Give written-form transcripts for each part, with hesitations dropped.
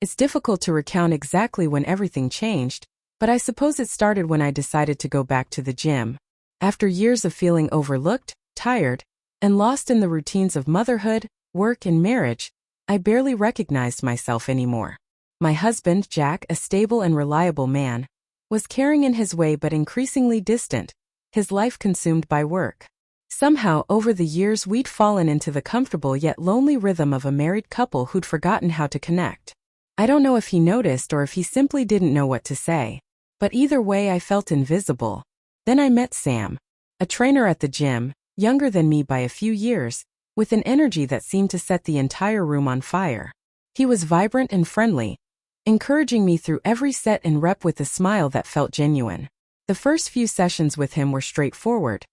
It's difficult to recount exactly when everything changed, but I suppose it started when I decided to go back to the gym. After years of feeling overlooked, tired, and lost in the routines of motherhood, work, and marriage, I barely recognized myself anymore. My husband, Jack, a stable and reliable man, was carrying in his way but increasingly distant, his life consumed by work. Somehow, over the years we'd fallen into the comfortable yet lonely rhythm of a married couple who'd forgotten how to connect. I don't know if he noticed or if he simply didn't know what to say, but either way I felt invisible. Then I met Sam, a trainer at the gym, younger than me by a few years, with an energy that seemed to set the entire room on fire. He was vibrant and friendly, encouraging me through every set and rep with a smile that felt genuine. The first few sessions with him were straightforward,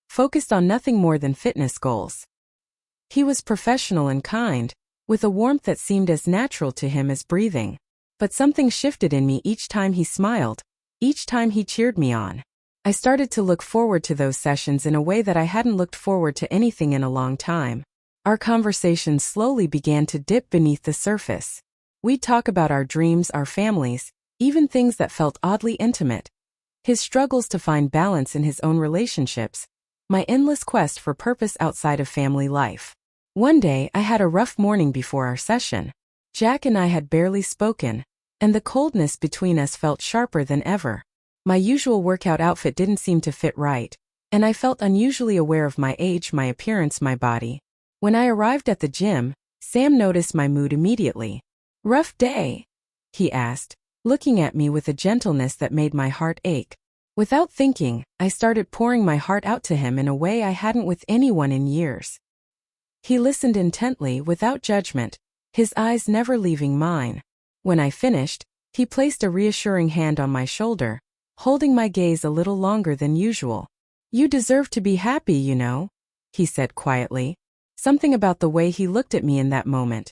focused on nothing more than fitness goals. He was professional and kind, with a warmth that seemed as natural to him as breathing. But something shifted in me each time he smiled, each time he cheered me on. I started to look forward to those sessions in a way that I hadn't looked forward to anything in a long time. Our conversations slowly began to dip beneath the surface. We'd talk about our dreams, our families, even things that felt oddly intimate. His struggles to find balance in his own relationships, my endless quest for purpose outside of family life. One day, I had a rough morning before our session. Jack and I had barely spoken, and the coldness between us felt sharper than ever. My usual workout outfit didn't seem to fit right, and I felt unusually aware of my age, my appearance, my body. When I arrived at the gym, Sam noticed my mood immediately. "Rough day?" he asked, looking at me with a gentleness that made my heart ache. Without thinking, I started pouring my heart out to him in a way I hadn't with anyone in years. He listened intently, without judgment, his eyes never leaving mine. When I finished, he placed a reassuring hand on my shoulder, holding my gaze a little longer than usual. "You deserve to be happy, you know," he said quietly. Something about the way he looked at me in that moment.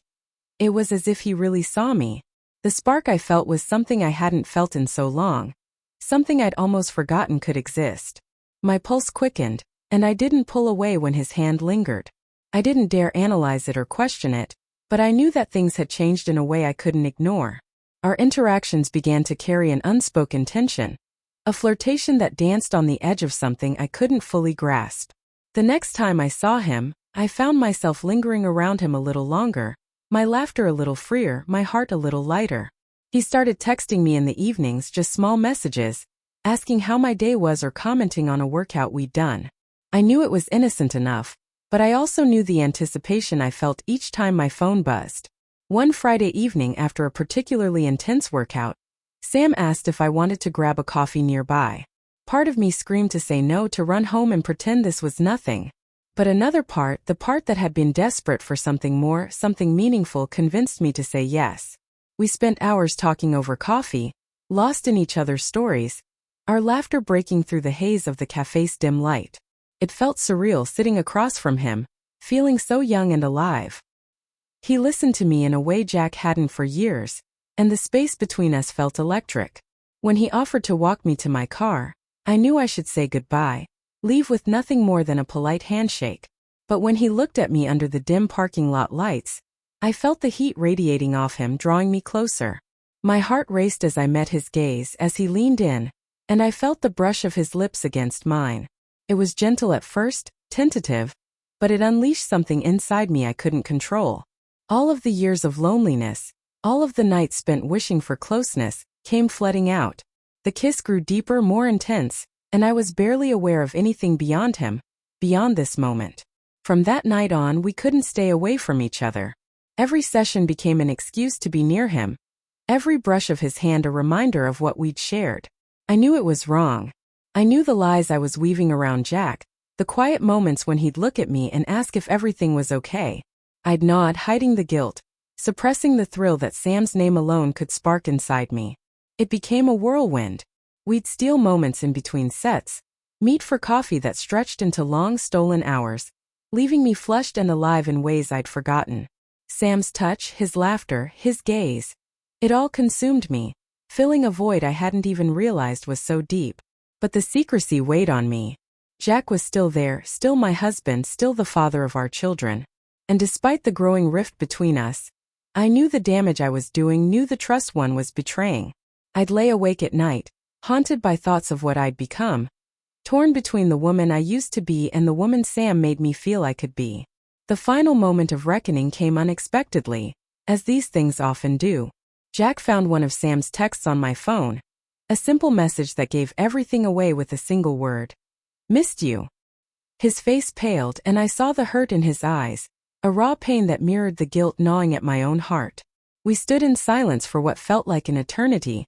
It was as if he really saw me. The spark I felt was something I hadn't felt in so long, something I'd almost forgotten could exist. My pulse quickened, and I didn't pull away when his hand lingered. I didn't dare analyze it or question it, but I knew that things had changed in a way I couldn't ignore. Our interactions began to carry an unspoken tension, a flirtation that danced on the edge of something I couldn't fully grasp. The next time I saw him, I found myself lingering around him a little longer, my laughter a little freer, my heart a little lighter. He started texting me in the evenings, just small messages, asking how my day was or commenting on a workout we'd done. I knew it was innocent enough, but I also knew the anticipation I felt each time my phone buzzed. One Friday evening after a particularly intense workout, Sam asked if I wanted to grab a coffee nearby. Part of me screamed to say no, to run home and pretend this was nothing. But another part, the part that had been desperate for something more, something meaningful, convinced me to say yes. We spent hours talking over coffee, lost in each other's stories, our laughter breaking through the haze of the cafe's dim light. It felt surreal sitting across from him, feeling so young and alive. He listened to me in a way Jack hadn't for years, and the space between us felt electric. When he offered to walk me to my car, I knew I should say goodbye, leave with nothing more than a polite handshake. But when he looked at me under the dim parking lot lights, I felt the heat radiating off him, drawing me closer. My heart raced as I met his gaze as he leaned in, and I felt the brush of his lips against mine. It was gentle at first, tentative, but it unleashed something inside me I couldn't control. All of the years of loneliness, all of the nights spent wishing for closeness, came flooding out. The kiss grew deeper, more intense, and I was barely aware of anything beyond him, beyond this moment. From that night on, we couldn't stay away from each other. Every session became an excuse to be near him, every brush of his hand a reminder of what we'd shared. I knew it was wrong. I knew the lies I was weaving around Jack, the quiet moments when he'd look at me and ask if everything was okay. I'd nod, hiding the guilt, suppressing the thrill that Sam's name alone could spark inside me. It became a whirlwind. We'd steal moments in between sets, meet for coffee that stretched into long stolen hours, leaving me flushed and alive in ways I'd forgotten. Sam's touch, his laughter, his gaze, it all consumed me, filling a void I hadn't even realized was so deep. But the secrecy weighed on me. Jack was still there, still my husband, still the father of our children. And despite the growing rift between us, I knew the damage I was doing, knew the trust one was betraying. I'd lay awake at night, haunted by thoughts of what I'd become, torn between the woman I used to be and the woman Sam made me feel I could be. The final moment of reckoning came unexpectedly, as these things often do. Jack found one of Sam's texts on my phone, a simple message that gave everything away with a single word. "Missed you." His face paled and I saw the hurt in his eyes, a raw pain that mirrored the guilt gnawing at my own heart. We stood in silence for what felt like an eternity,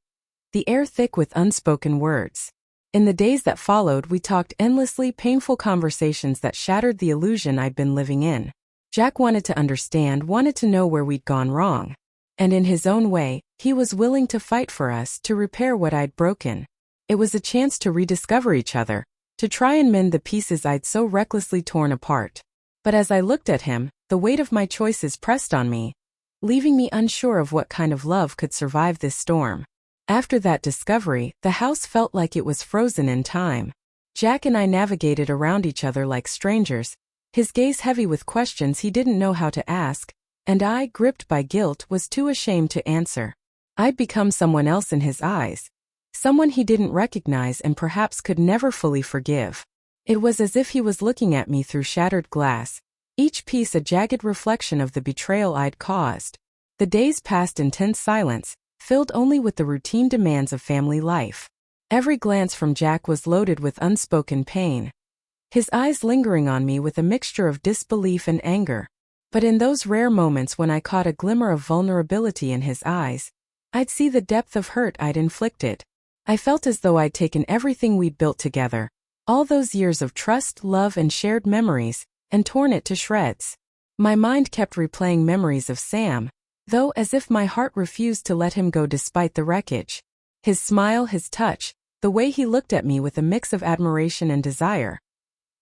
the air thick with unspoken words. In the days that followed, we talked endlessly, painful conversations that shattered the illusion I'd been living in. Jack wanted to understand, wanted to know where we'd gone wrong. And in his own way, he was willing to fight for us, to repair what I'd broken. It was a chance to rediscover each other, to try and mend the pieces I'd so recklessly torn apart. But as I looked at him, the weight of my choices pressed on me, leaving me unsure of what kind of love could survive this storm. After that discovery, the house felt like it was frozen in time. Jack and I navigated around each other like strangers, his gaze heavy with questions he didn't know how to ask, and I, gripped by guilt, was too ashamed to answer. I'd become someone else in his eyes, someone he didn't recognize and perhaps could never fully forgive. It was as if he was looking at me through shattered glass, each piece a jagged reflection of the betrayal I'd caused. The days passed in tense silence, filled only with the routine demands of family life. Every glance from Jack was loaded with unspoken pain, his eyes lingering on me with a mixture of disbelief and anger. But in those rare moments when I caught a glimmer of vulnerability in his eyes, I'd see the depth of hurt I'd inflicted. I felt as though I'd taken everything we'd built together, all those years of trust, love, and shared memories, and torn it to shreds. My mind kept replaying memories of Sam, though, as if my heart refused to let him go despite the wreckage. His smile, his touch, the way he looked at me with a mix of admiration and desire.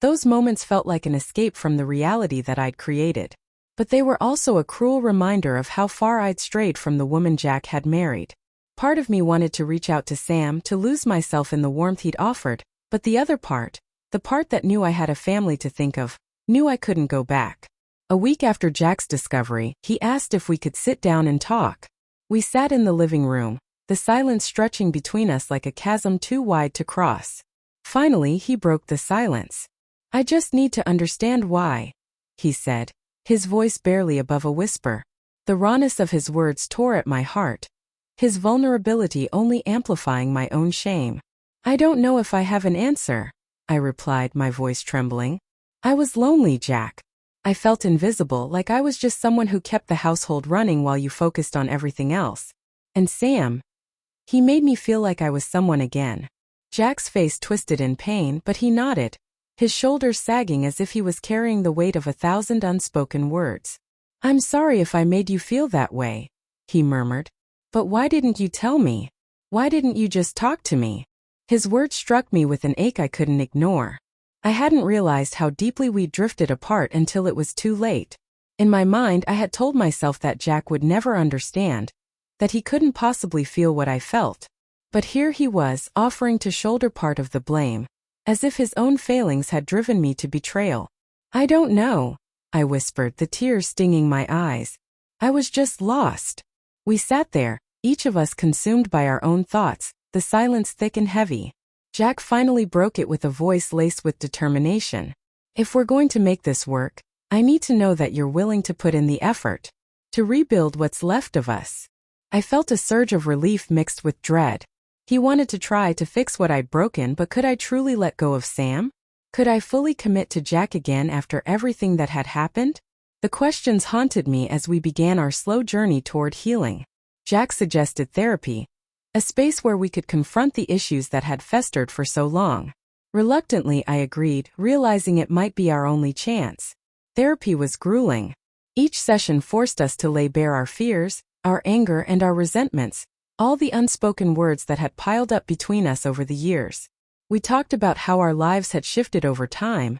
Those moments felt like an escape from the reality that I'd created. But they were also a cruel reminder of how far I'd strayed from the woman Jack had married. Part of me wanted to reach out to Sam, to lose myself in the warmth he'd offered, but the other part, the part that knew I had a family to think of, knew I couldn't go back. A week after Jack's discovery, he asked if we could sit down and talk. We sat in the living room, the silence stretching between us like a chasm too wide to cross. Finally, he broke the silence. "I just need to understand why," he said, his voice barely above a whisper. The rawness of his words tore at my heart, his vulnerability only amplifying my own shame. "I don't know if I have an answer," I replied, my voice trembling. "I was lonely, Jack. I felt invisible, like I was just someone who kept the household running while you focused on everything else. And Sam, he made me feel like I was someone again." Jack's face twisted in pain, but he nodded, his shoulders sagging as if he was carrying the weight of 1,000 unspoken words. "I'm sorry if I made you feel that way," he murmured. "But why didn't you tell me? Why didn't you just talk to me?" His words struck me with an ache I couldn't ignore. I hadn't realized how deeply we'd drifted apart until it was too late. In my mind, I had told myself that Jack would never understand, that he couldn't possibly feel what I felt. But here he was, offering to shoulder part of the blame, as if his own failings had driven me to betrayal. "I don't know," I whispered, the tears stinging my eyes. "I was just lost." We sat there, each of us consumed by our own thoughts, the silence thick and heavy. Jack finally broke it with a voice laced with determination. "If we're going to make this work, I need to know that you're willing to put in the effort, to rebuild what's left of us." I felt a surge of relief mixed with dread. He wanted to try to fix what I'd broken, but could I truly let go of Sam? Could I fully commit to Jack again after everything that had happened? The questions haunted me as we began our slow journey toward healing. Jack suggested therapy, a space where we could confront the issues that had festered for so long. Reluctantly, I agreed, realizing it might be our only chance. Therapy was grueling. Each session forced us to lay bare our fears, our anger, and our resentments, all the unspoken words that had piled up between us over the years. We talked about how our lives had shifted over time,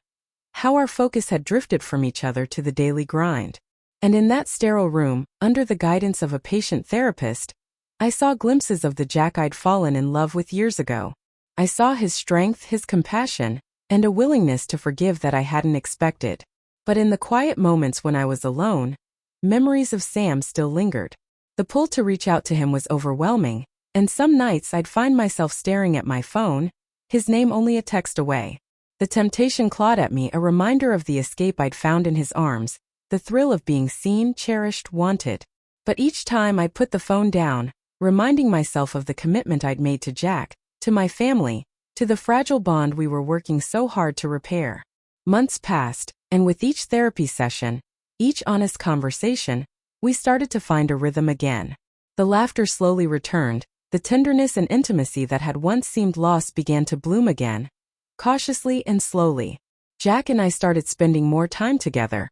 how our focus had drifted from each other to the daily grind. And in that sterile room, under the guidance of a patient therapist, I saw glimpses of the Jack I'd fallen in love with years ago. I saw his strength, his compassion, and a willingness to forgive that I hadn't expected. But in the quiet moments when I was alone, memories of Sam still lingered. The pull to reach out to him was overwhelming, and some nights I'd find myself staring at my phone, his name only a text away. The temptation clawed at me, a reminder of the escape I'd found in his arms, the thrill of being seen, cherished, wanted. But each time I'd put the phone down, reminding myself of the commitment I'd made to Jack, to my family, to the fragile bond we were working so hard to repair. Months passed, and with each therapy session, each honest conversation, we started to find a rhythm again. The laughter slowly returned, the tenderness and intimacy that had once seemed lost began to bloom again. Cautiously and slowly, Jack and I started spending more time together,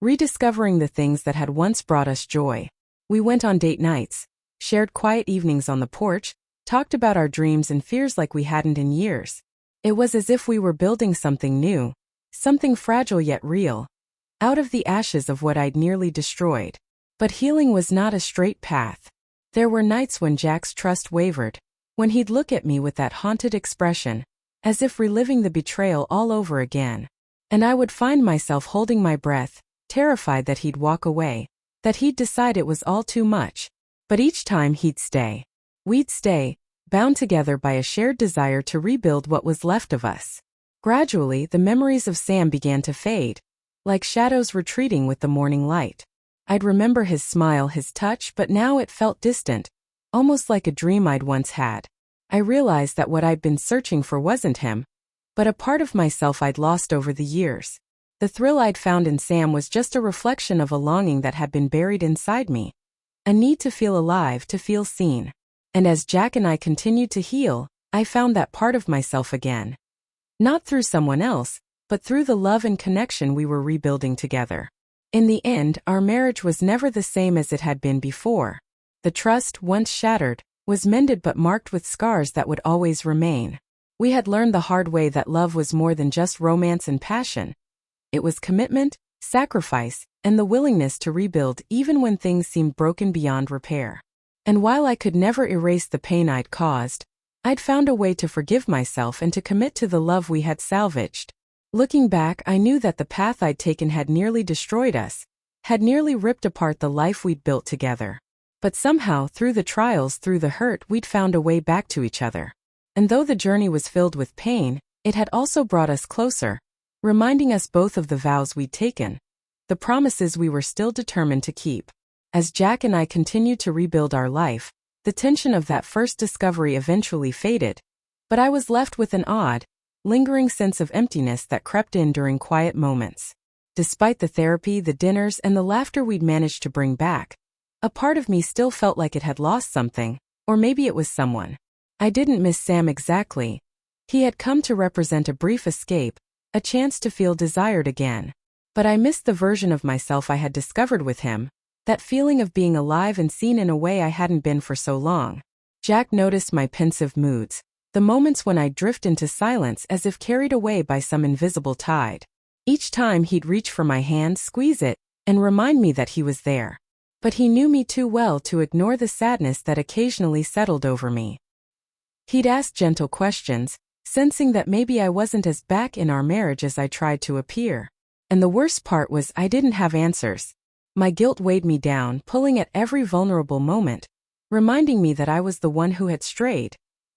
rediscovering the things that had once brought us joy. We went on date nights, shared quiet evenings on the porch, talked about our dreams and fears like we hadn't in years. It was as if we were building something new, something fragile yet real, out of the ashes of what I'd nearly destroyed. But healing was not a straight path. There were nights when Jack's trust wavered, when he'd look at me with that haunted expression, as if reliving the betrayal all over again. And I would find myself holding my breath, terrified that he'd walk away, that he'd decide it was all too much. But each time he'd stay. We'd stay, bound together by a shared desire to rebuild what was left of us. Gradually, the memories of Sam began to fade, like shadows retreating with the morning light. I'd remember his smile, his touch, but now it felt distant, almost like a dream I'd once had. I realized that what I'd been searching for wasn't him, but a part of myself I'd lost over the years. The thrill I'd found in Sam was just a reflection of a longing that had been buried inside me, a need to feel alive, to feel seen. And as Jack and I continued to heal, I found that part of myself again. Not through someone else, but through the love and connection we were rebuilding together. In the end, our marriage was never the same as it had been before. The trust, once shattered, was mended but marked with scars that would always remain. We had learned the hard way that love was more than just romance and passion. It was commitment, sacrifice, and the willingness to rebuild even when things seemed broken beyond repair. And while I could never erase the pain I'd caused, I'd found a way to forgive myself and to commit to the love we had salvaged. Looking back, I knew that the path I'd taken had nearly destroyed us, had nearly ripped apart the life we'd built together. But somehow, through the trials, through the hurt, we'd found a way back to each other. And though the journey was filled with pain, it had also brought us closer, reminding us both of the vows we'd taken, the promises we were still determined to keep. As Jack and I continued to rebuild our life, the tension of that first discovery eventually faded, but I was left with an odd, lingering sense of emptiness that crept in during quiet moments. Despite the therapy, the dinners, and the laughter we'd managed to bring back, a part of me still felt like it had lost something, or maybe it was someone. I didn't miss Sam exactly. He had come to represent a brief escape, a chance to feel desired again. But I missed the version of myself I had discovered with him, that feeling of being alive and seen in a way I hadn't been for so long. Jack noticed my pensive moods, the moments when I'd drift into silence as if carried away by some invisible tide. Each time he'd reach for my hand, squeeze it, and remind me that he was there. But he knew me too well to ignore the sadness that occasionally settled over me. He'd ask gentle questions, sensing that maybe I wasn't as back in our marriage as I tried to appear. And the worst part was I didn't have answers. My guilt weighed me down, pulling at every vulnerable moment, reminding me that I was the one who had strayed,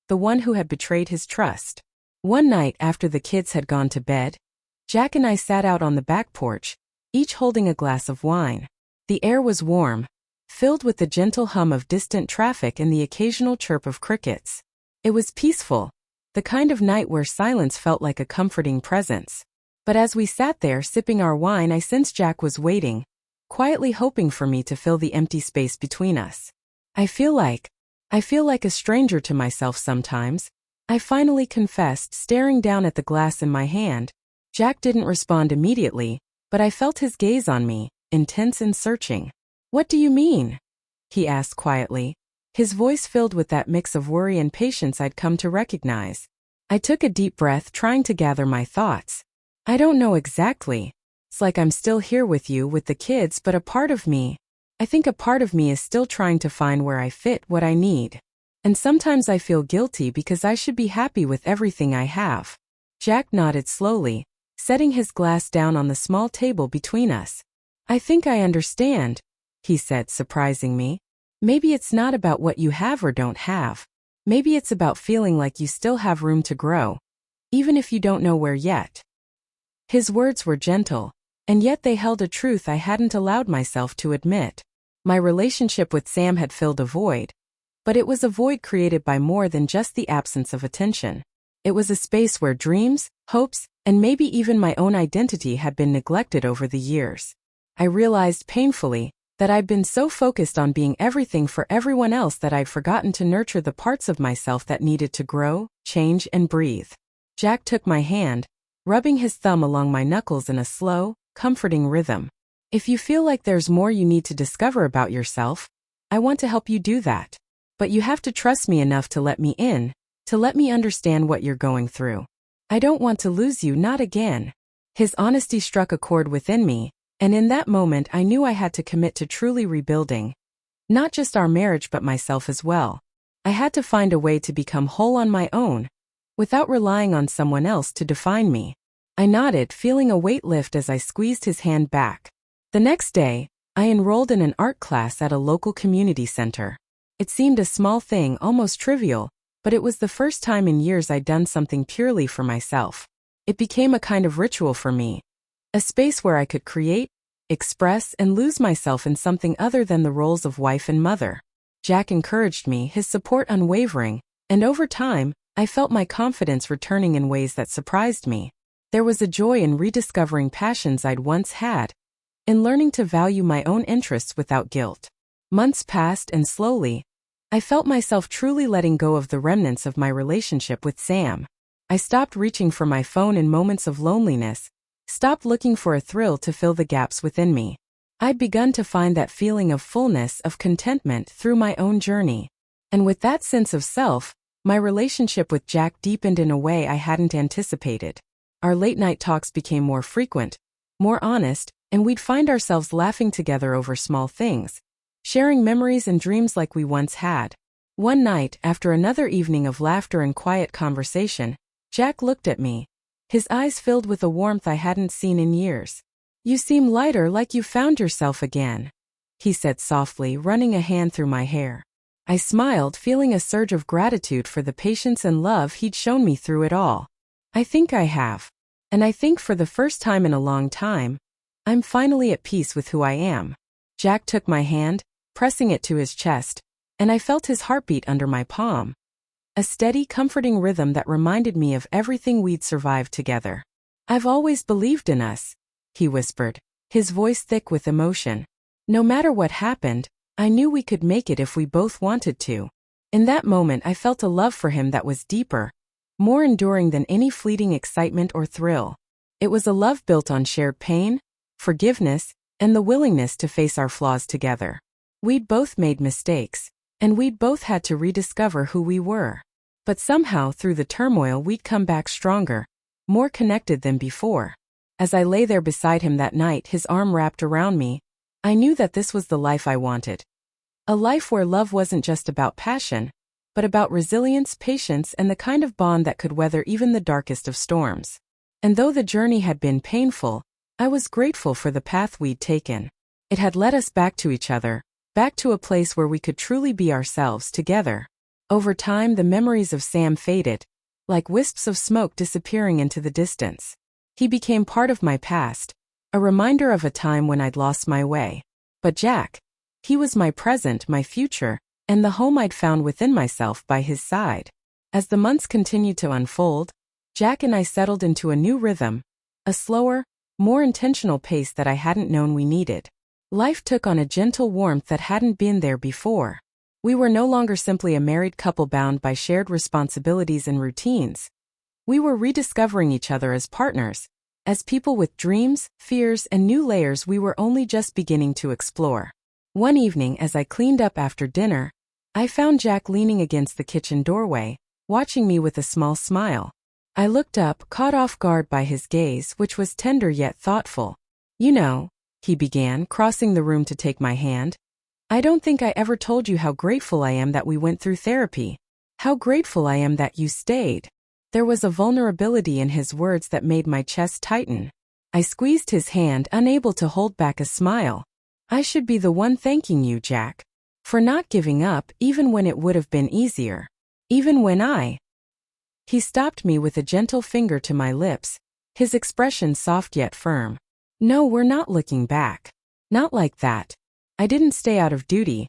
the one who had betrayed his trust. One night after the kids had gone to bed, Jack and I sat out on the back porch, each holding a glass of wine. The air was warm, filled with the gentle hum of distant traffic and the occasional chirp of crickets. It was peaceful, the kind of night where silence felt like a comforting presence. But as we sat there sipping our wine, I sensed Jack was waiting, quietly hoping for me to fill the empty space between us. I feel like a stranger to myself sometimes, I finally confessed, staring down at the glass in my hand. Jack didn't respond immediately, but I felt his gaze on me, intense and searching. "What do you mean?" he asked quietly, his voice filled with that mix of worry and patience I'd come to recognize. I took a deep breath, trying to gather my thoughts. "I don't know exactly. It's like I'm still here with you, with the kids, but I think a part of me is still trying to find where I fit, what I need. And sometimes I feel guilty because I should be happy with everything I have." Jack nodded slowly, setting his glass down on the small table between us. "I think I understand. he said, surprising me. Maybe it's not about what you have or don't have. Maybe it's about feeling like you still have room to grow, even if you don't know where yet. His words were gentle, and yet they held a truth I hadn't allowed myself to admit. My relationship with Sam had filled a void, but it was a void created by more than just the absence of attention. It was a space where dreams, hopes, and maybe even my own identity had been neglected over the years. I realized painfully that I'd been so focused on being everything for everyone else that I'd forgotten to nurture the parts of myself that needed to grow, change, and breathe. Jack took my hand, rubbing his thumb along my knuckles in a slow, comforting rhythm. If you feel like there's more you need to discover about yourself, I want to help you do that. But you have to trust me enough to let me in, to let me understand what you're going through. I don't want to lose you, not again. His honesty struck a chord within me, and in that moment I knew I had to commit to truly rebuilding. Not just our marriage but myself as well. I had to find a way to become whole on my own, without relying on someone else to define me. I nodded, feeling a weight lift as I squeezed his hand back. The next day, I enrolled in an art class at a local community center. It seemed a small thing, almost trivial, but it was the first time in years I'd done something purely for myself. It became a kind of ritual for me, a space where I could create, express, and lose myself in something other than the roles of wife and mother. Jack encouraged me, his support unwavering, and over time, I felt my confidence returning in ways that surprised me. There was a joy in rediscovering passions I'd once had, in learning to value my own interests without guilt. Months passed, and slowly, I felt myself truly letting go of the remnants of my relationship with Sam. I stopped reaching for my phone in moments of loneliness, stopped looking for a thrill to fill the gaps within me. I'd begun to find that feeling of fullness, of contentment through my own journey. And with that sense of self, my relationship with Jack deepened in a way I hadn't anticipated. Our late-night talks became more frequent, more honest, and we'd find ourselves laughing together over small things, sharing memories and dreams like we once had. One night, after another evening of laughter and quiet conversation, Jack looked at me, his eyes filled with a warmth I hadn't seen in years. "You seem lighter, like you found yourself again," he said softly, running a hand through my hair. I smiled, feeling a surge of gratitude for the patience and love he'd shown me through it all. "I think I have. And I think for the first time in a long time, I'm finally at peace with who I am." Jack took my hand, pressing it to his chest, and I felt his heartbeat under my palm. A steady, comforting rhythm that reminded me of everything we'd survived together. "I've always believed in us," he whispered, his voice thick with emotion. "No matter what happened, I knew we could make it if we both wanted to." In that moment I felt a love for him that was deeper, more enduring than any fleeting excitement or thrill. It was a love built on shared pain, forgiveness, and the willingness to face our flaws together. We'd both made mistakes, and we'd both had to rediscover who we were. But somehow through the turmoil we'd come back stronger, more connected than before. As I lay there beside him that night, his arm wrapped around me, I knew that this was the life I wanted. A life where love wasn't just about passion, but about resilience, patience, and the kind of bond that could weather even the darkest of storms. And though the journey had been painful, I was grateful for the path we'd taken. It had led us back to each other, back to a place where we could truly be ourselves together. Over time, the memories of Sam faded, like wisps of smoke disappearing into the distance. He became part of my past, a reminder of a time when I'd lost my way. But Jack, he was my present, my future, and the home I'd found within myself by his side. As the months continued to unfold, Jack and I settled into a new rhythm, a slower, more intentional pace that I hadn't known we needed. Life took on a gentle warmth that hadn't been there before. We were no longer simply a married couple bound by shared responsibilities and routines. We were rediscovering each other as partners, as people with dreams, fears, and new layers we were only just beginning to explore. One evening, as I cleaned up after dinner, I found Jack leaning against the kitchen doorway, watching me with a small smile. I looked up, caught off guard by his gaze, which was tender yet thoughtful. "You know," he began, crossing the room to take my hand, "I don't think I ever told you how grateful I am that we went through therapy. How grateful I am that you stayed." There was a vulnerability in his words that made my chest tighten. I squeezed his hand, unable to hold back a smile. I should be the one thanking you, Jack, for not giving up even when it would have been easier. Even when He stopped me with a gentle finger to my lips, his expression soft yet firm. No, we're not looking back. Not like that. I didn't stay out of duty.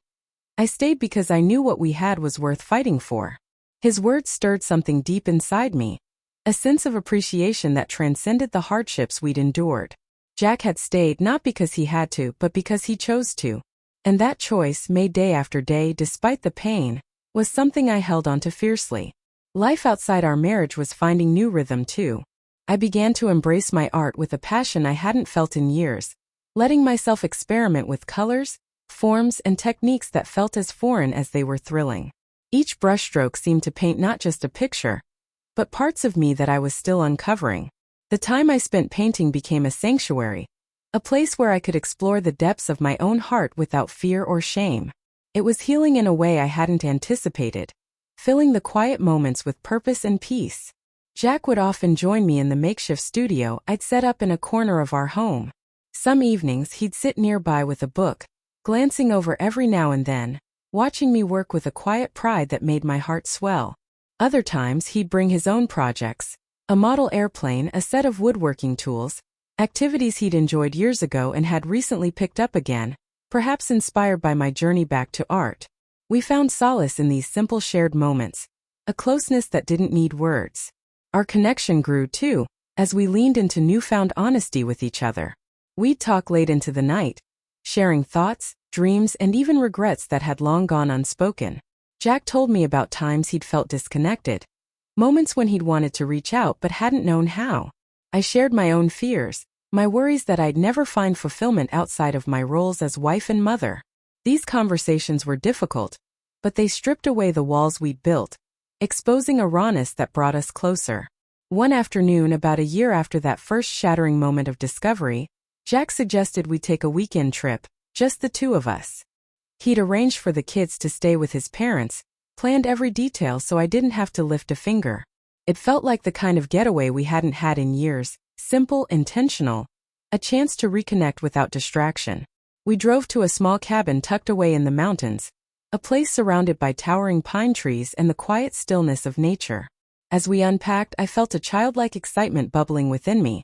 I stayed because I knew what we had was worth fighting for. His words stirred something deep inside me, a sense of appreciation that transcended the hardships we'd endured. Jack had stayed not because he had to, but because he chose to. And that choice, made day after day despite the pain, was something I held onto fiercely. Life outside our marriage was finding new rhythm too. I began to embrace my art with a passion I hadn't felt in years, letting myself experiment with colors, forms, and techniques that felt as foreign as they were thrilling. Each brushstroke seemed to paint not just a picture, but parts of me that I was still uncovering. The time I spent painting became a sanctuary, a place where I could explore the depths of my own heart without fear or shame. It was healing in a way I hadn't anticipated, filling the quiet moments with purpose and peace. Jack would often join me in the makeshift studio I'd set up in a corner of our home. Some evenings he'd sit nearby with a book, glancing over every now and then, watching me work with a quiet pride that made my heart swell. Other times he'd bring his own projects, a model airplane, a set of woodworking tools, activities he'd enjoyed years ago and had recently picked up again, perhaps inspired by my journey back to art. We found solace in these simple shared moments, a closeness that didn't need words. Our connection grew too, as we leaned into newfound honesty with each other. We'd talk late into the night, sharing thoughts, dreams, and even regrets that had long gone unspoken. Jack told me about times he'd felt disconnected, moments when he'd wanted to reach out but hadn't known how. I shared my own fears, my worries that I'd never find fulfillment outside of my roles as wife and mother. These conversations were difficult, but they stripped away the walls we'd built, exposing a rawness that brought us closer. One afternoon, about a year after that first shattering moment of discovery, Jack suggested we take a weekend trip, just the two of us. He'd arranged for the kids to stay with his parents, planned every detail so I didn't have to lift a finger. It felt like the kind of getaway we hadn't had in years, simple, intentional, a chance to reconnect without distraction. We drove to a small cabin tucked away in the mountains, a place surrounded by towering pine trees and the quiet stillness of nature. As we unpacked, I felt a childlike excitement bubbling within me,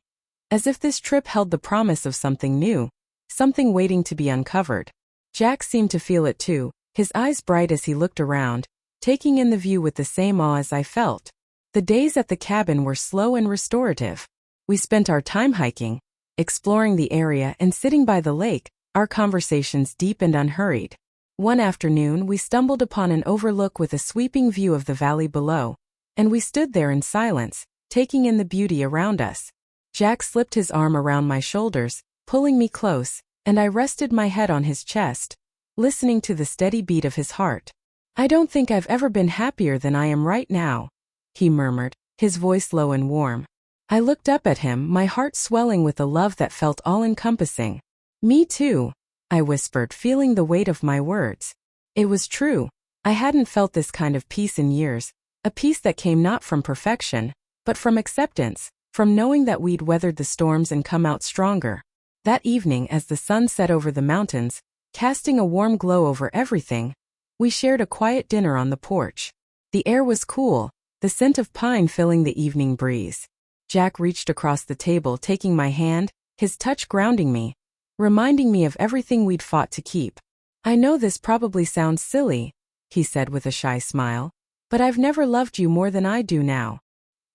as if this trip held the promise of something new, something waiting to be uncovered. Jack seemed to feel it too, his eyes bright as he looked around, taking in the view with the same awe as I felt. The days at the cabin were slow and restorative. We spent our time hiking, exploring the area and sitting by the lake, our conversations deep and unhurried. One afternoon we stumbled upon an overlook with a sweeping view of the valley below, and we stood there in silence, taking in the beauty around us. Jack slipped his arm around my shoulders, pulling me close, and I rested my head on his chest, listening to the steady beat of his heart. "I don't think I've ever been happier than I am right now," he murmured, his voice low and warm. I looked up at him, my heart swelling with a love that felt all-encompassing. "Me too," I whispered, feeling the weight of my words. It was true. I hadn't felt this kind of peace in years, a peace that came not from perfection, but from acceptance, from knowing that we'd weathered the storms and come out stronger. That evening, as the sun set over the mountains, casting a warm glow over everything, we shared a quiet dinner on the porch. The air was cool, the scent of pine filling the evening breeze. Jack reached across the table, taking my hand, his touch grounding me, reminding me of everything we'd fought to keep. "I know this probably sounds silly," he said with a shy smile, "but I've never loved you more than I do now."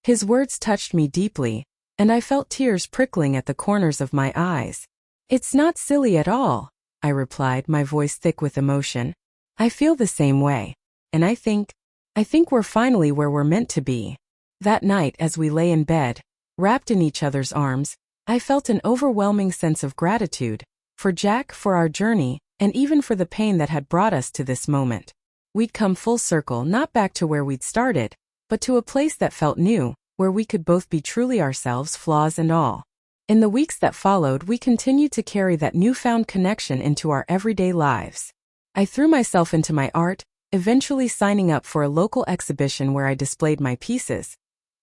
His words touched me deeply, and I felt tears prickling at the corners of my eyes. "It's not silly at all," I replied, my voice thick with emotion. "I feel the same way. And I think we're finally where we're meant to be." That night, as we lay in bed, wrapped in each other's arms, I felt an overwhelming sense of gratitude, for Jack, for our journey, and even for the pain that had brought us to this moment. We'd come full circle, not back to where we'd started, but to a place that felt new, where we could both be truly ourselves, flaws and all. In the weeks that followed, we continued to carry that newfound connection into our everyday lives. I threw myself into my art, eventually signing up for a local exhibition where I displayed my pieces.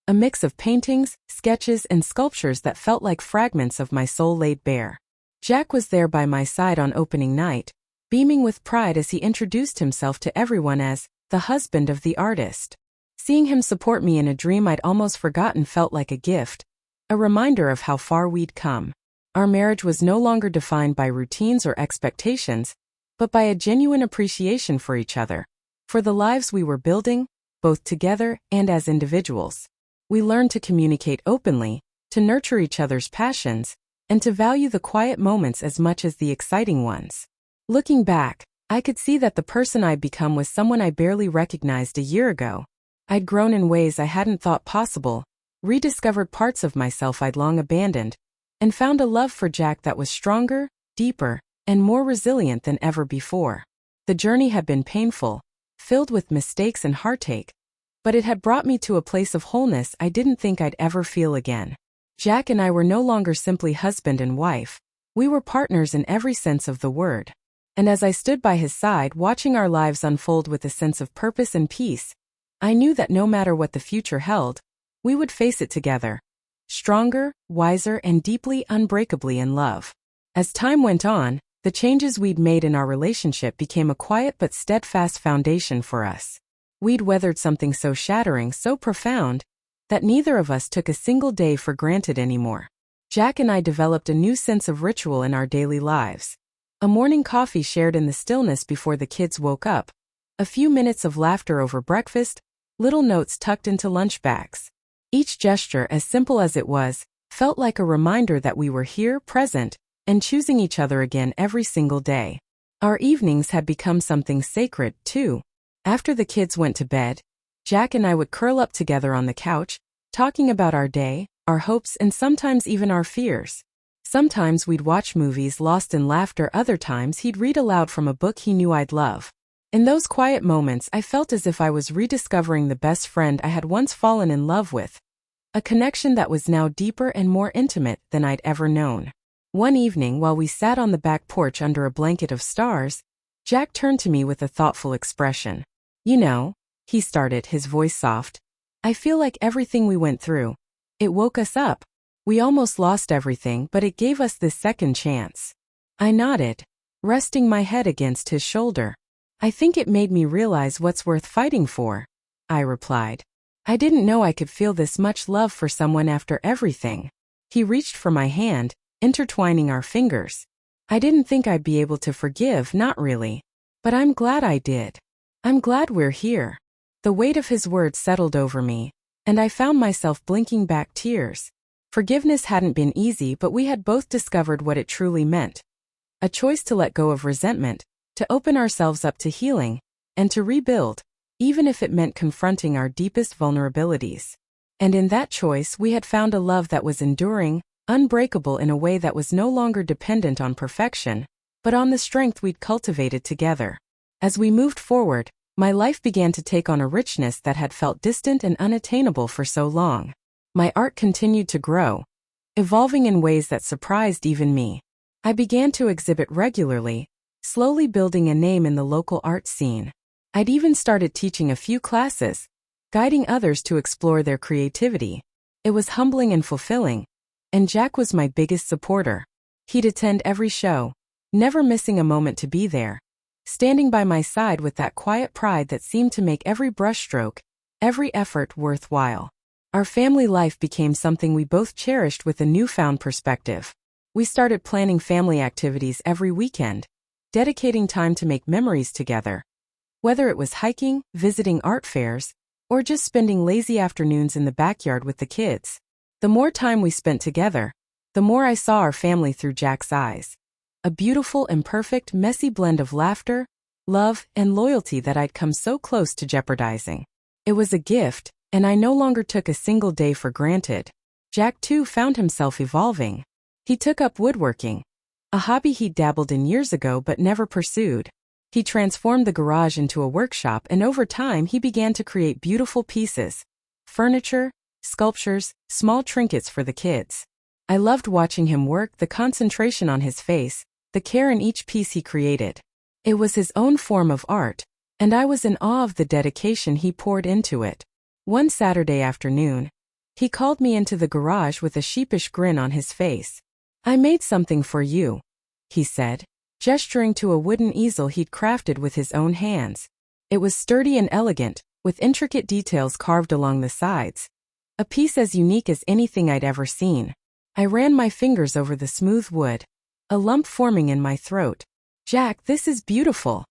A mix of paintings, sketches, and sculptures that felt like fragments of my soul laid bare. Jack was there by my side on opening night, beaming with pride as he introduced himself to everyone as the husband of the artist. Seeing him support me in a dream I'd almost forgotten felt like a gift, a reminder of how far we'd come. Our marriage was no longer defined by routines or expectations, but by a genuine appreciation for each other, for the lives we were building, both together and as individuals. We learned to communicate openly, to nurture each other's passions, and to value the quiet moments as much as the exciting ones. Looking back, I could see that the person I'd become was someone I barely recognized a year ago. I'd grown in ways I hadn't thought possible, rediscovered parts of myself I'd long abandoned, and found a love for Jack that was stronger, deeper, and more resilient than ever before. The journey had been painful, filled with mistakes and heartache, but it had brought me to a place of wholeness I didn't think I'd ever feel again. Jack and I were no longer simply husband and wife. We were partners in every sense of the word. And as I stood by his side watching our lives unfold with a sense of purpose and peace, I knew that no matter what the future held, we would face it together, stronger, wiser, and deeply, unbreakably in love. As time went on, the changes we'd made in our relationship became a quiet but steadfast foundation for us. We'd weathered something so shattering, so profound, that neither of us took a single day for granted anymore. Jack and I developed a new sense of ritual in our daily lives. A morning coffee shared in the stillness before the kids woke up, a few minutes of laughter over breakfast, little notes tucked into lunch bags. Each gesture, as simple as it was, felt like a reminder that we were here, present, and choosing each other again every single day. Our evenings had become something sacred, too. After the kids went to bed, Jack and I would curl up together on the couch, talking about our day, our hopes, and sometimes even our fears. Sometimes we'd watch movies lost in laughter, other times he'd read aloud from a book he knew I'd love. In those quiet moments I felt as if I was rediscovering the best friend I had once fallen in love with, a connection that was now deeper and more intimate than I'd ever known. One evening while we sat on the back porch under a blanket of stars, Jack turned to me with a thoughtful expression. "You know," he started, his voice soft, "I feel like everything we went through, it woke us up. We almost lost everything, but it gave us this second chance." I nodded, resting my head against his shoulder. "I think it made me realize what's worth fighting for," I replied. "I didn't know I could feel this much love for someone after everything." He reached for my hand, intertwining our fingers. "I didn't think I'd be able to forgive, not really. But I'm glad I did. I'm glad we're here." The weight of his words settled over me, and I found myself blinking back tears. Forgiveness hadn't been easy, but we had both discovered what it truly meant. A choice to let go of resentment, to open ourselves up to healing, and to rebuild, even if it meant confronting our deepest vulnerabilities. And in that choice we had found a love that was enduring, unbreakable in a way that was no longer dependent on perfection, but on the strength we'd cultivated together. As we moved forward, my life began to take on a richness that had felt distant and unattainable for so long. My art continued to grow, evolving in ways that surprised even me. I began to exhibit regularly, slowly building a name in the local art scene. I'd even started teaching a few classes, guiding others to explore their creativity. It was humbling and fulfilling, and Jack was my biggest supporter. He'd attend every show, never missing a moment to be there, standing by my side with that quiet pride that seemed to make every brushstroke, every effort worthwhile. Our family life became something we both cherished with a newfound perspective. We started planning family activities every weekend, dedicating time to make memories together. Whether it was hiking, visiting art fairs, or just spending lazy afternoons in the backyard with the kids. The more time we spent together, the more I saw our family through Jack's eyes. A beautiful, imperfect, messy blend of laughter, love, and loyalty that I'd come so close to jeopardizing. It was a gift, and I no longer took a single day for granted. Jack, too, found himself evolving. He took up woodworking, a hobby he'd dabbled in years ago but never pursued. He transformed the garage into a workshop, and over time he began to create beautiful pieces, furniture, sculptures, small trinkets for the kids. I loved watching him work, the concentration on his face, the care in each piece he created. It was his own form of art, and I was in awe of the dedication he poured into it. One Saturday afternoon, he called me into the garage with a sheepish grin on his face. "I made something for you," he said, gesturing to a wooden easel he'd crafted with his own hands. It was sturdy and elegant, with intricate details carved along the sides. A piece as unique as anything I'd ever seen. I ran my fingers over the smooth wood, a lump forming in my throat. "Jack, this is beautiful,"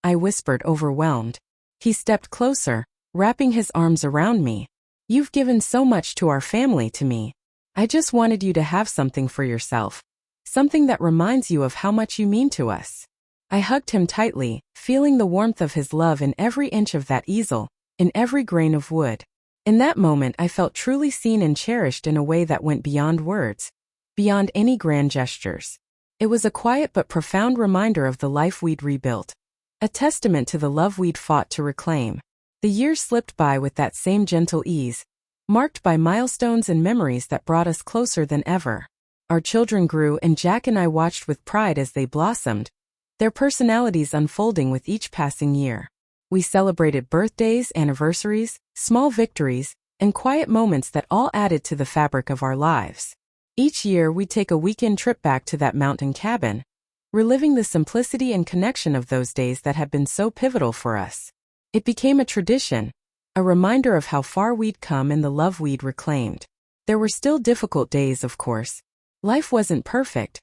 I whispered, overwhelmed. He stepped closer, wrapping his arms around me. "You've given so much to our family, to me. I just wanted you to have something for yourself. Something that reminds you of how much you mean to us." I hugged him tightly, feeling the warmth of his love in every inch of that easel, in every grain of wood. In that moment I felt truly seen and cherished in a way that went beyond words, beyond any grand gestures. It was a quiet but profound reminder of the life we'd rebuilt, a testament to the love we'd fought to reclaim. The years slipped by with that same gentle ease, marked by milestones and memories that brought us closer than ever. Our children grew, and Jack and I watched with pride as they blossomed, their personalities unfolding with each passing year. We celebrated birthdays, anniversaries, small victories, and quiet moments that all added to the fabric of our lives. Each year we'd take a weekend trip back to that mountain cabin, reliving the simplicity and connection of those days that had been so pivotal for us. It became a tradition, a reminder of how far we'd come and the love we'd reclaimed. There were still difficult days, of course. Life wasn't perfect.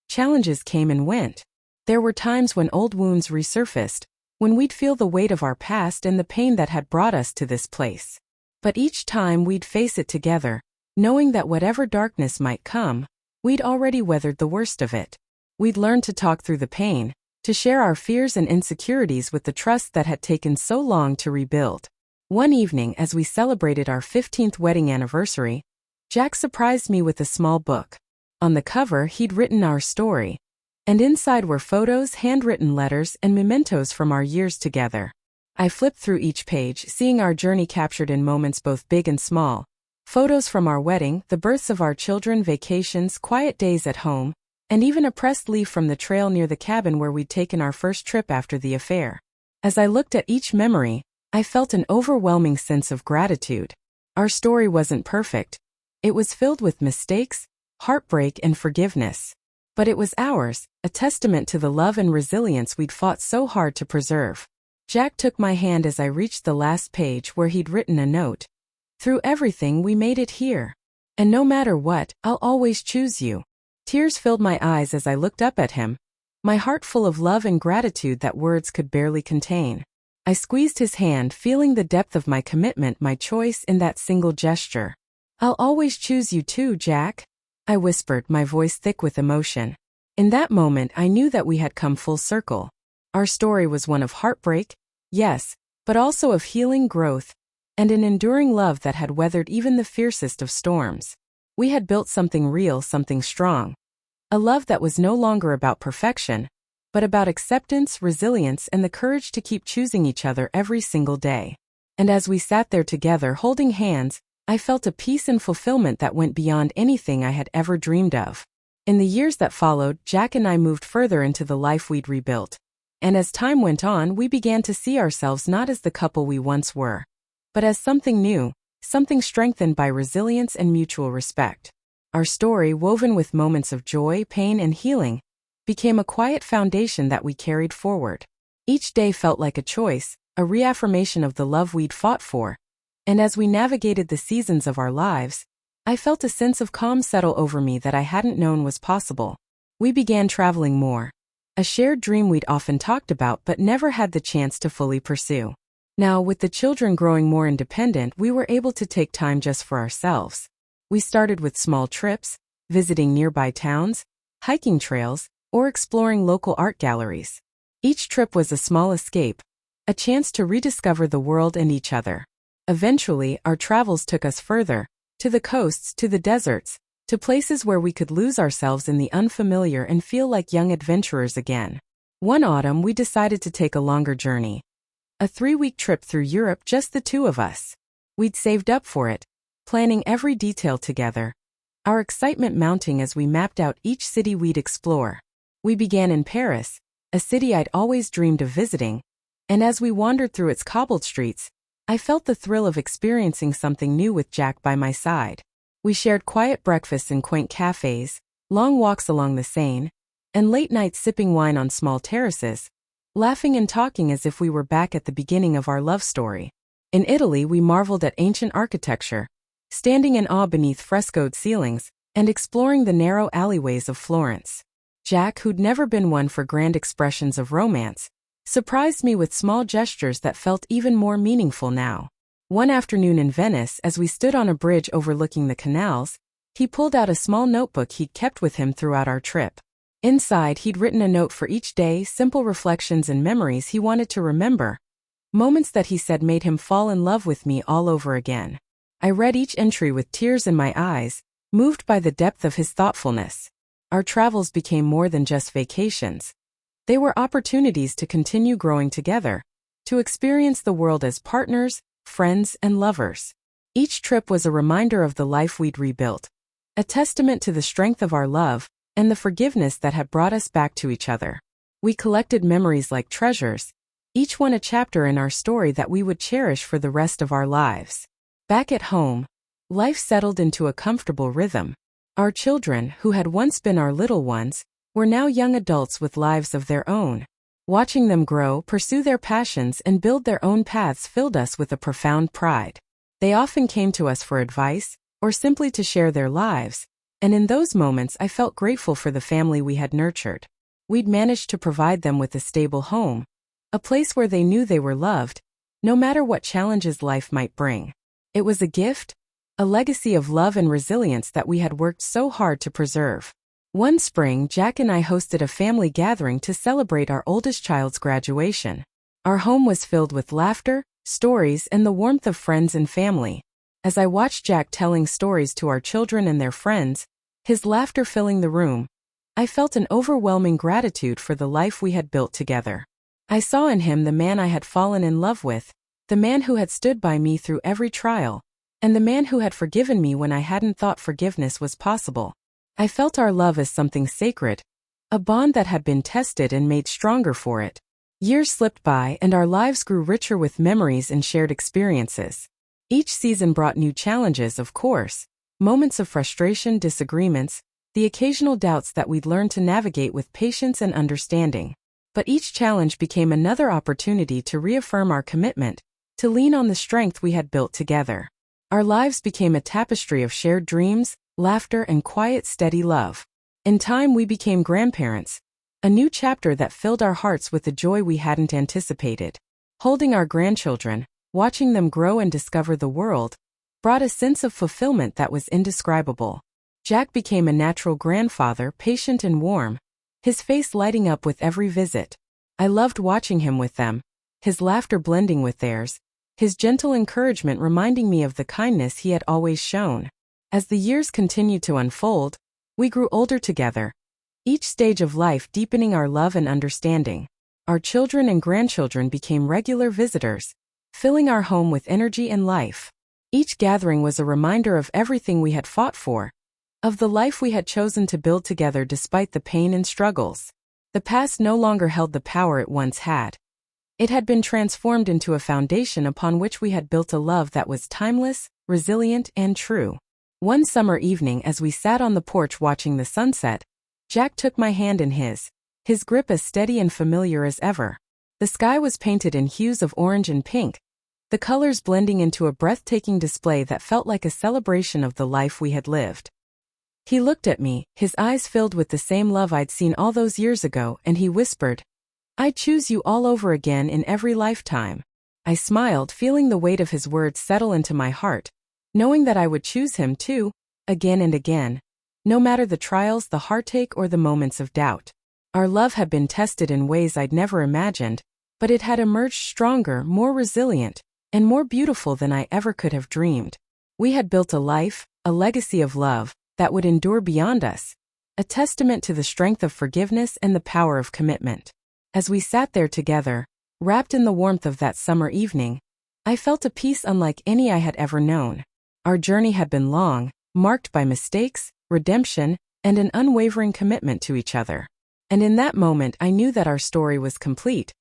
Challenges came and went. There were times when old wounds resurfaced, when we'd feel the weight of our past and the pain that had brought us to this place. But each time we'd face it together, knowing that whatever darkness might come, we'd already weathered the worst of it. We'd learned to talk through the pain, to share our fears and insecurities with the trust that had taken so long to rebuild. One evening, as we celebrated our 15th wedding anniversary, Jack surprised me with a small book. On the cover, he'd written our story, and inside were photos, handwritten letters, and mementos from our years together. I flipped through each page, seeing our journey captured in moments both big and small. Photos from our wedding, the births of our children, vacations, quiet days at home, and even a pressed leaf from the trail near the cabin where we'd taken our first trip after the affair. As I looked at each memory, I felt an overwhelming sense of gratitude. Our story wasn't perfect. It was filled with mistakes, heartbreak, and forgiveness. But it was ours, a testament to the love and resilience we'd fought so hard to preserve. Jack took my hand as I reached the last page where he'd written a note. "Through everything, we made it here. And no matter what, I'll always choose you." Tears filled my eyes as I looked up at him, my heart full of love and gratitude that words could barely contain. I squeezed his hand, feeling the depth of my commitment, my choice in that single gesture. "I'll always choose you too, Jack," I whispered, my voice thick with emotion. In that moment I knew that we had come full circle. Our story was one of heartbreak, yes, but also of healing, growth, and an enduring love that had weathered even the fiercest of storms. We had built something real, something strong. A love that was no longer about perfection, but about acceptance, resilience, and the courage to keep choosing each other every single day. And as we sat there together holding hands, I felt a peace and fulfillment that went beyond anything I had ever dreamed of. In the years that followed, Jack and I moved further into the life we'd rebuilt. And as time went on, we began to see ourselves not as the couple we once were, but as something new, something strengthened by resilience and mutual respect. Our story, woven with moments of joy, pain, and healing, became a quiet foundation that we carried forward. Each day felt like a choice, a reaffirmation of the love we'd fought for. And as we navigated the seasons of our lives, I felt a sense of calm settle over me that I hadn't known was possible. We began traveling more, a shared dream we'd often talked about but never had the chance to fully pursue. Now, with the children growing more independent, we were able to take time just for ourselves. We started with small trips, visiting nearby towns, hiking trails, or exploring local art galleries. Each trip was a small escape, a chance to rediscover the world and each other. Eventually, our travels took us further, to the coasts, to the deserts, to places where we could lose ourselves in the unfamiliar and feel like young adventurers again. One autumn, we decided to take a longer journey. A 3-week trip through Europe, just the two of us. We'd saved up for it, planning every detail together, our excitement mounting as we mapped out each city we'd explore. We began in Paris, a city I'd always dreamed of visiting, and as we wandered through its cobbled streets, I felt the thrill of experiencing something new with Jack by my side. We shared quiet breakfasts in quaint cafes, long walks along the Seine, and late nights sipping wine on small terraces, laughing and talking as if we were back at the beginning of our love story. In Italy, we marveled at ancient architecture, standing in awe beneath frescoed ceilings, and exploring the narrow alleyways of Florence. Jack, who'd never been one for grand expressions of romance, surprised me with small gestures that felt even more meaningful now. One afternoon in Venice, as we stood on a bridge overlooking the canals, he pulled out a small notebook he'd kept with him throughout our trip. Inside, he'd written a note for each day, simple reflections and memories he wanted to remember, moments that he said made him fall in love with me all over again. I read each entry with tears in my eyes, moved by the depth of his thoughtfulness. Our travels became more than just vacations. They were opportunities to continue growing together, to experience the world as partners, friends, and lovers. Each trip was a reminder of the life we'd rebuilt, a testament to the strength of our love and the forgiveness that had brought us back to each other. We collected memories like treasures, each one a chapter in our story that we would cherish for the rest of our lives. Back at home, life settled into a comfortable rhythm. Our children, who had once been our little ones, were now young adults with lives of their own. Watching them grow, pursue their passions, and build their own paths filled us with a profound pride. They often came to us for advice, or simply to share their lives, and in those moments I felt grateful for the family we had nurtured. We'd managed to provide them with a stable home, a place where they knew they were loved, no matter what challenges life might bring. It was a gift, a legacy of love and resilience that we had worked so hard to preserve. One spring, Jack and I hosted a family gathering to celebrate our oldest child's graduation. Our home was filled with laughter, stories, and the warmth of friends and family. As I watched Jack telling stories to our children and their friends, his laughter filling the room, I felt an overwhelming gratitude for the life we had built together. I saw in him the man I had fallen in love with, the man who had stood by me through every trial, and the man who had forgiven me when I hadn't thought forgiveness was possible. I felt our love as something sacred, a bond that had been tested and made stronger for it. Years slipped by and our lives grew richer with memories and shared experiences. Each season brought new challenges, of course, moments of frustration, disagreements, the occasional doubts that we'd learn to navigate with patience and understanding. But each challenge became another opportunity to reaffirm our commitment, to lean on the strength we had built together. Our lives became a tapestry of shared dreams, laughter, and quiet, steady love. In time, we became grandparents, a new chapter that filled our hearts with the joy we hadn't anticipated. Holding our grandchildren, watching them grow and discover the world, brought a sense of fulfillment that was indescribable. Jack became a natural grandfather, patient and warm, his face lighting up with every visit. I loved watching him with them, his laughter blending with theirs, his gentle encouragement reminding me of the kindness he had always shown. As the years continued to unfold, we grew older together, each stage of life deepening our love and understanding. Our children and grandchildren became regular visitors, filling our home with energy and life. Each gathering was a reminder of everything we had fought for, of the life we had chosen to build together despite the pain and struggles. The past no longer held the power it once had. It had been transformed into a foundation upon which we had built a love that was timeless, resilient, and true. One summer evening, as we sat on the porch watching the sunset, Jack took my hand in his grip as steady and familiar as ever. The sky was painted in hues of orange and pink, the colors blending into a breathtaking display that felt like a celebration of the life we had lived. He looked at me, his eyes filled with the same love I'd seen all those years ago, and he whispered, "I'd choose you all over again in every lifetime." I smiled, feeling the weight of his words settle into my heart, knowing that I would choose him too, again and again, no matter the trials, the heartache, or the moments of doubt. Our love had been tested in ways I'd never imagined, but it had emerged stronger, more resilient, and more beautiful than I ever could have dreamed. We had built a life, a legacy of love, that would endure beyond us, a testament to the strength of forgiveness and the power of commitment. As we sat there together, wrapped in the warmth of that summer evening, I felt a peace unlike any I had ever known. Our journey had been long, marked by mistakes, redemption, and an unwavering commitment to each other. And in that moment I knew that our story was complete.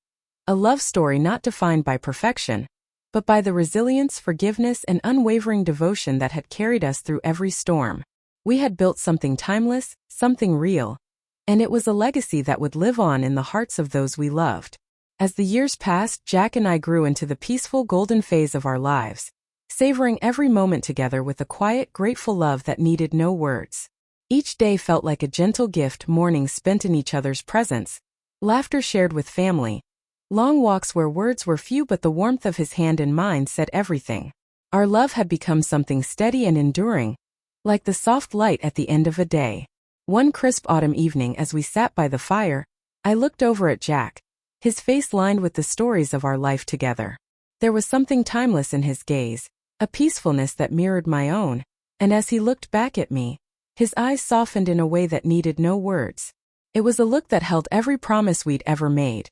A love story not defined by perfection, but by the resilience, forgiveness, and unwavering devotion that had carried us through every storm. We had built something timeless, something real, And it was a legacy that would live on in the hearts of those we loved. As the years passed, Jack and I grew into the peaceful golden phase of our lives, savoring every moment together with a quiet, grateful love that needed no words. Each day felt like a gentle gift, mornings spent in each other's presence, laughter shared with family, long walks where words were few but the warmth of his hand in mine said everything. Our love had become something steady and enduring, like the soft light at the end of a day. One crisp autumn evening as we sat by the fire, I looked over at Jack, his face lined with the stories of our life together. There was something timeless in his gaze, a peacefulness that mirrored my own, and as he looked back at me, his eyes softened in a way that needed no words. It was a look that held every promise we'd ever made,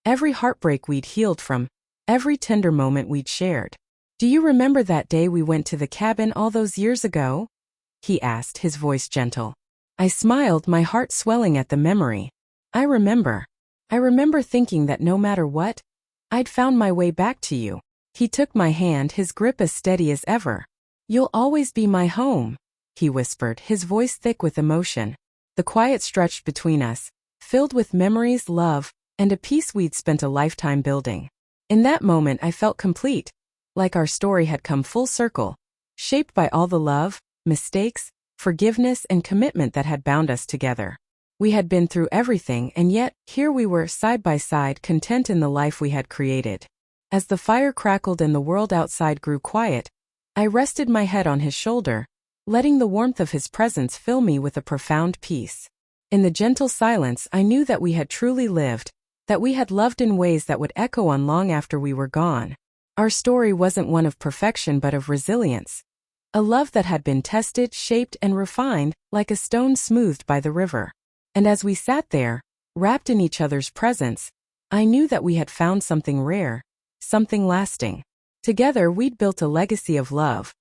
every heartbreak we'd healed from, every tender moment we'd shared. "Do you remember that day we went to the cabin all those years ago?" he asked, his voice gentle. I smiled, my heart swelling at the memory. I remember thinking that no matter what, I'd found my way back to you. He took my hand, his grip as steady as ever. "You'll always be my home," he whispered, his voice thick with emotion. The quiet stretched between us, filled with memories, love, and a peace we'd spent a lifetime building. In that moment I felt complete, like our story had come full circle, shaped by all the love, mistakes, forgiveness, and commitment that had bound us together. We had been through everything, and yet, here we were, side by side, content in the life we had created. As the fire crackled and the world outside grew quiet, I rested my head on his shoulder, letting the warmth of his presence fill me with a profound peace. In the gentle silence, I knew that we had truly lived, that we had loved in ways that would echo on long after we were gone. Our story wasn't one of perfection but of resilience. A love that had been tested, shaped, and refined, like a stone smoothed by the river. And as we sat there, wrapped in each other's presence, I knew that we had found something rare, something lasting. Together we'd built a legacy of love,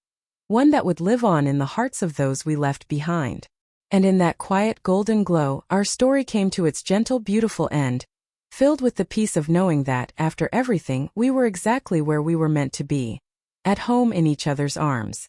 one that would live on in the hearts of those we left behind. And in that quiet golden glow, our story came to its gentle, beautiful end, filled with the peace of knowing that, after everything, we were exactly where we were meant to be, at home in each other's arms.